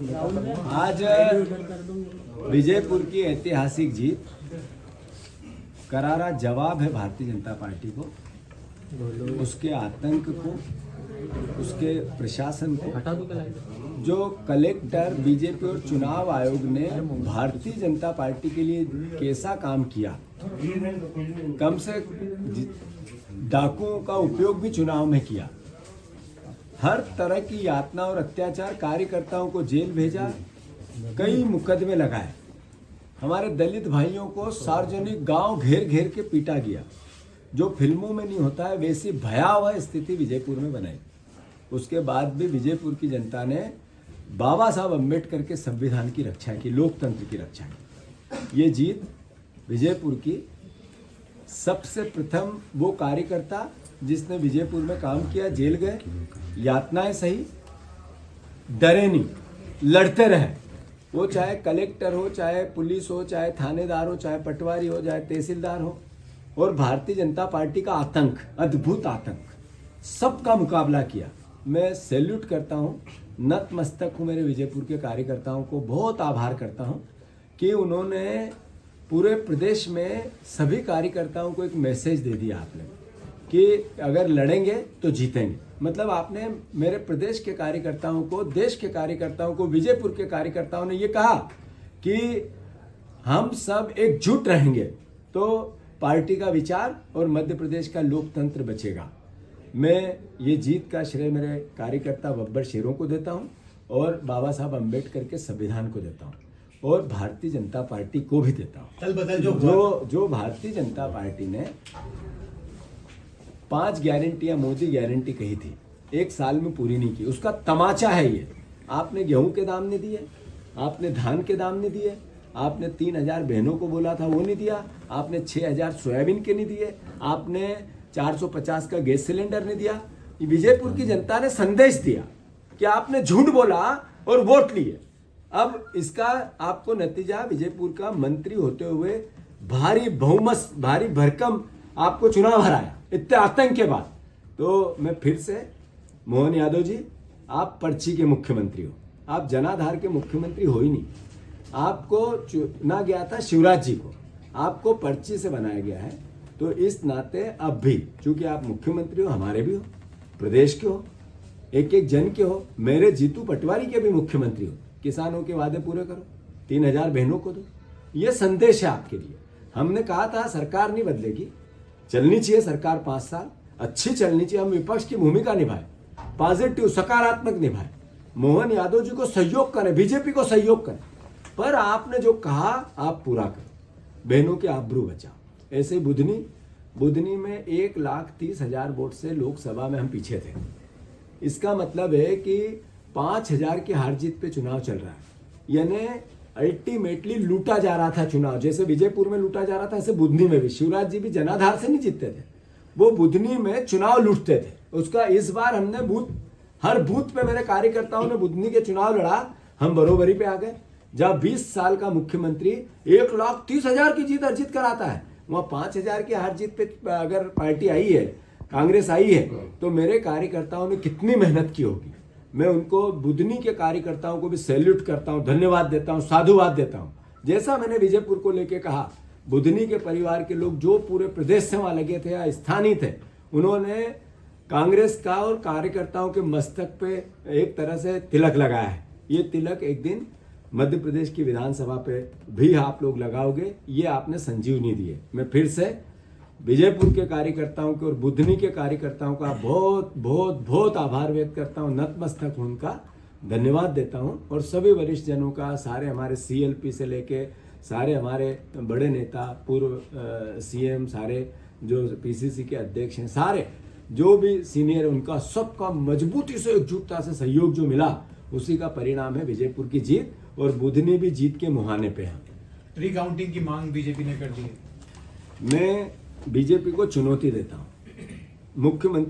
आज विजयपुर की ऐतिहासिक जीत करारा जवाब है भारतीय जनता पार्टी को, उसके आतंक को, उसके प्रशासन को। जो कलेक्टर बीजेपी और चुनाव आयोग ने भारतीय जनता पार्टी के लिए कैसा काम किया, कम से डाकुओं का उपयोग भी चुनाव में किया, हर तरह की यातना और अत्याचार, कार्यकर्ताओं को जेल भेजा, कई मुकदमे लगाए, हमारे दलित भाइयों को सार्वजनिक गांव घेर घेर के पीटा गया। जो फिल्मों में नहीं होता है वैसी भयावह स्थिति विजयपुर में बनाई। उसके बाद भी विजयपुर की जनता ने बाबा साहब अम्बेडकर के संविधान की रक्षा की, लोकतंत्र की रक्षा की। ये जीत विजयपुर की सबसे प्रथम वो कार्यकर्ता जिसने विजयपुर में काम किया, जेल गए, यातनाएं सही, डरे नहीं, लड़ते रहे। वो चाहे कलेक्टर हो, चाहे पुलिस हो, चाहे थानेदार हो, चाहे पटवारी हो, चाहे तहसीलदार हो। और भारतीय जनता पार्टी का आतंक, अद्भुत आतंक, सबका मुकाबला किया। मैं सैल्यूट करता हूँ, नतमस्तक हूँ मेरे विजयपुर के कार्यकर्ताओं को, बहुत आभार करता हूँ कि उन्होंने पूरे प्रदेश में सभी कार्यकर्ताओं को एक मैसेज दे दिया आपने कि अगर लड़ेंगे तो जीतेंगे। मतलब आपने मेरे प्रदेश के कार्यकर्ताओं को, देश के कार्यकर्ताओं को, विजयपुर के कार्यकर्ताओं ने ये कहा कि हम सब एकजुट रहेंगे तो पार्टी का विचार और मध्य प्रदेश का लोकतंत्र बचेगा। मैं ये जीत का श्रेय मेरे कार्यकर्ता बब्बर शेरों को देता हूँ और बाबा साहब अम्बेडकर के संविधान को देता हूँ और भारतीय जनता पार्टी को भी देता हूँ। जो भारतीय जनता पार्टी ने 5 गारंटियां, मोदी गारंटी कही थी, 1 साल में पूरी नहीं की, उसका तमाचा है ये। आपने गेहूं के दाम नहीं दिए, आपने धान के दाम नहीं दिए, आपने 3000 बहनों को बोला था वो नहीं दिया, आपने 6000 सोयाबीन के नहीं दिए, आपने 450 का गैस सिलेंडर नहीं दिया। विजयपुर की जनता ने संदेश दिया कि आपने झूठ बोला और वोट लिए। अब इसका आपको नतीजा, विजयपुर का मंत्री होते हुए भारी बहुमत, भारी भरकम आपको चुनाव हराया इतने आतंक के बाद। तो मैं फिर से, मोहन यादव जी, आप पर्ची के मुख्यमंत्री हो, आप जनाधार के मुख्यमंत्री हो ही नहीं। आपको चुना गया था शिवराज जी को, आपको पर्ची से बनाया गया है। तो इस नाते अब भी चूंकि आप मुख्यमंत्री हो, हमारे भी हो, प्रदेश के हो, एक एक जन के हो, मेरे जीतू पटवारी के भी मुख्यमंत्री हो, किसानों के वादे पूरे करो, 3000 बहनों को दो। ये संदेश है आपके लिए। हमने कहा था सरकार नहीं बदलेगी, चलनी चाहिए सरकार 5 साल, अच्छी चलनी चाहिए, हम विपक्ष की भूमिका निभाए, पॉजिटिव सकारात्मक निभाए, मोहन यादव जी को सहयोग करें, बीजेपी को सहयोग करें। पर आपने जो कहा आप पूरा करो, बहनों के आबरू बचाओ। ऐसे बुधनी में 1,30,000 वोट से लोकसभा में हम पीछे थे। इसका मतलब है कि 5000 की हार जीत पे चुनाव चल रहा है, यानी अल्टीमेटली लूटा जा रहा था चुनाव। जैसे विजयपुर में लूटा जा रहा था, ऐसे बुधनी में भी। शिवराज जी भी जनाधार से नहीं जीतते थे, वो बुधनी में चुनाव लूटते थे। उसका इस बार हमने हर बूथ पे मेरे कार्यकर्ताओं ने बुधनी के चुनाव लड़ा, हम बरोबरी पे आ गए। जब 20 साल का मुख्यमंत्री 1,30,000 की जीत अर्जित कराता है, वहां 5000 की हार जीत पे अगर पार्टी आई है, कांग्रेस आई है, तो मेरे कार्यकर्ताओं ने कितनी मेहनत की होगी। मैं उनको, बुधनी के कार्यकर्ताओं को भी सैल्यूट करता हूं, धन्यवाद देता हूं, साधुवाद देता हूं। जैसा मैंने विजयपुर को लेके कहा, बुधनी के परिवार के लोग जो पूरे प्रदेश से वहां लगे थे या स्थानीय थे, उन्होंने कांग्रेस का और कार्यकर्ताओं के मस्तक पे एक तरह से तिलक लगाया है। ये तिलक एक दिन मध्य प्रदेश की विधानसभा पे भी आप लोग लगाओगे, ये आपने संजीवनी दी है। मैं फिर से विजयपुर के कार्यकर्ताओं के और बुधनी के कार्यकर्ताओं का बहुत बहुत बहुत आभार व्यक्त करता हूँ, नतमस्तक हूँ, उनका धन्यवाद देता हूँ। और सभी वरिष्ठ जनों का, सारे हमारे CLP से लेके सारे हमारे बड़े नेता, पूर्व CM, सारे जो PCC के अध्यक्ष हैं, सारे जो भी सीनियर, उनका सबका मजबूती से, एकजुटता से सहयोग जो मिला, उसी का परिणाम है विजयपुर की जीत। और बुधनी भी जीत के मुहाने पे है। रिकाउंटिंग की मांग बीजेपी ने कर दी है। मैं बीजेपी को चुनौती देता हूँ। मुख्यमंत्री